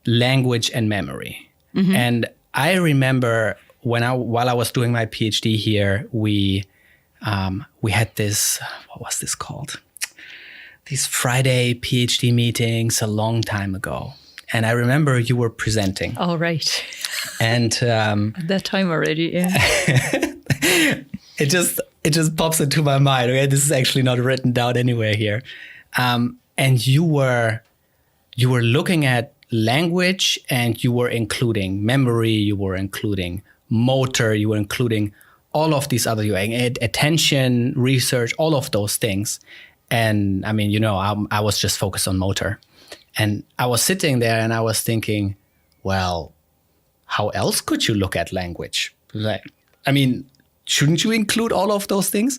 language and memory. Mm-hmm. And I remember while I was doing my PhD here, we had this, what was this called? These Friday PhD meetings a long time ago. And I remember you were presenting. Oh, right. And at that time already, yeah. It just pops into my mind. Okay, this is actually not written down anywhere here. And you were looking at language, and you were including memory, you were including motor, you were including all of these other attention, research, all of those things. And I mean, I was just focused on motor. And I was sitting there and I was thinking, well, how else could you look at language? Shouldn't you include all of those things?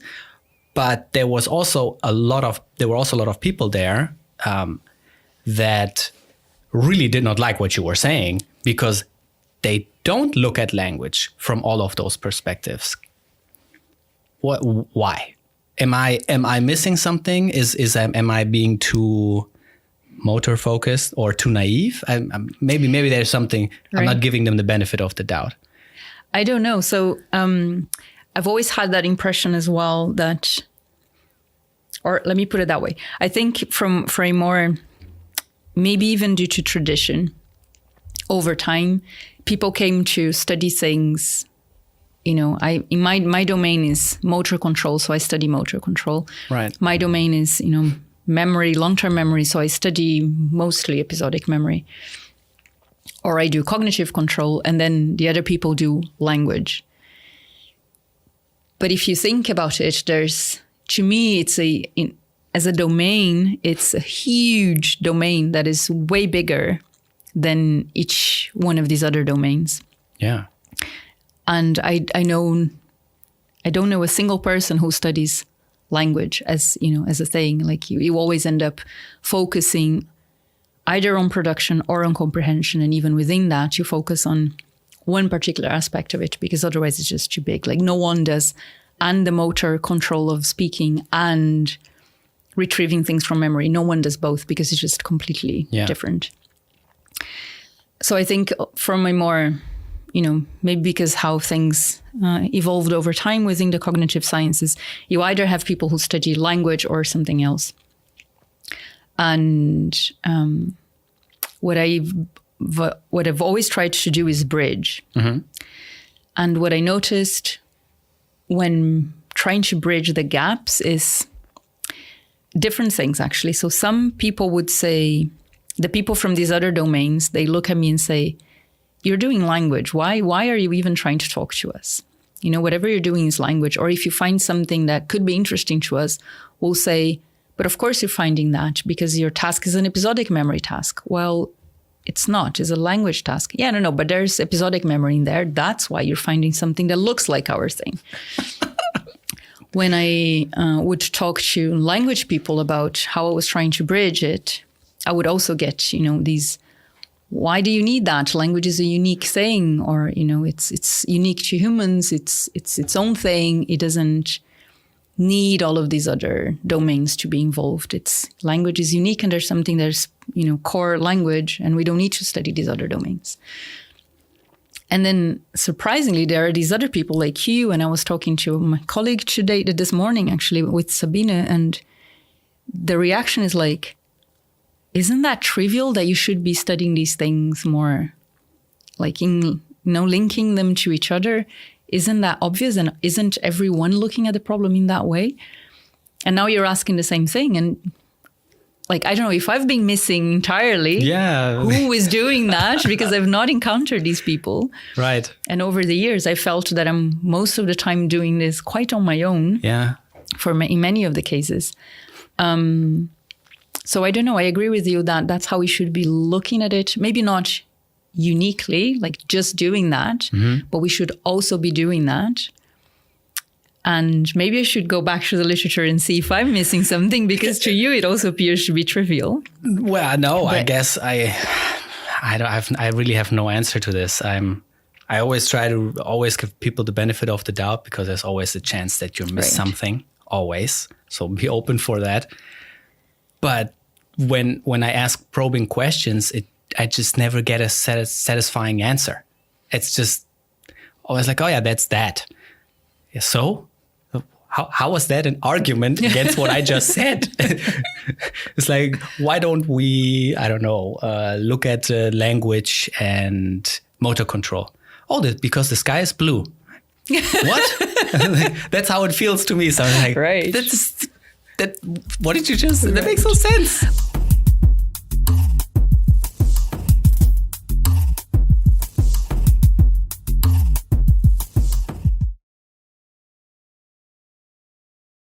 But there were also a lot of people there that really did not like what you were saying, because they don't look at language from all of those perspectives. Why? Am I missing something? Am I being too motor focused or too naive? Maybe there's something. Right. I'm not giving them the benefit of the doubt. I don't know. So I've always had that impression as well, that, or let me put it that way. I think for a more, maybe even due to tradition, over time, people came to study things. My domain is motor control, so I study motor control. Right. My domain is, memory, long-term memory, so I study mostly episodic memory. Or I do cognitive control, and then the other people do language. But if you think about it, to me, as a domain, it's a huge domain that is way bigger than each one of these other domains. Yeah. And I don't know a single person who studies language as a thing. Like you always end up focusing either on production or on comprehension. And even within that, you focus on one particular aspect of it, because otherwise it's just too big. Like no one does, and the motor control of speaking and retrieving things from memory. No one does both, because it's just completely different. So I think from a more, maybe because how things evolved over time within the cognitive sciences, you either have people who study language or something else. And what I've always tried to do is bridge. Mm-hmm. And what I noticed when trying to bridge the gaps is different things, actually. So some people would say, the people from these other domains, they look at me and say, you're doing language. Why are you even trying to talk to us? Whatever you're doing is language. Or if you find something that could be interesting to us, we'll say, but of course you're finding that because your task is an episodic memory task. Well, it's not. It's a language task. Yeah, no, but there's episodic memory in there. That's why you're finding something that looks like our thing. When I would talk to language people about how I was trying to bridge it, I would also get, these, why do you need that? Language is a unique thing, or, it's unique to humans. It's its own thing. It doesn't need all of these other domains to be involved. Language is unique, and there's core language, and we don't need to study these other domains. And then surprisingly, there are these other people like you, and I was talking to my colleague this morning, actually, with Sabine, and the reaction is like, isn't that trivial that you should be studying these things more, like linking them to each other? Isn't that obvious? And isn't everyone looking at the problem in that way? And now you're asking the same thing. And I don't know if I've been missing entirely who is doing that, because I've not encountered these people. Right. And over the years, I felt that I'm most of the time doing this quite on my own. Yeah. In many of the cases. So I don't know. I agree with you that that's how we should be looking at it. Maybe not uniquely, like just doing that, but we should also be doing that. And maybe I should go back to the literature and see if I'm missing something, because to you it also appears to be trivial. Well, no, I guess I really have no answer to this. I always try to give people the benefit of the doubt, because there's always a chance that you miss something, always. So be open for that. But when I ask probing questions, I just never get a satisfying answer. It's just always like, oh yeah, that's that. Yeah, so how was that an argument against what I just said? It's like, why don't we, I don't know, look at language and motor control? Oh, because the sky is blue. What? That's how it feels to me. So I'm like, right. what did you just? That makes no sense.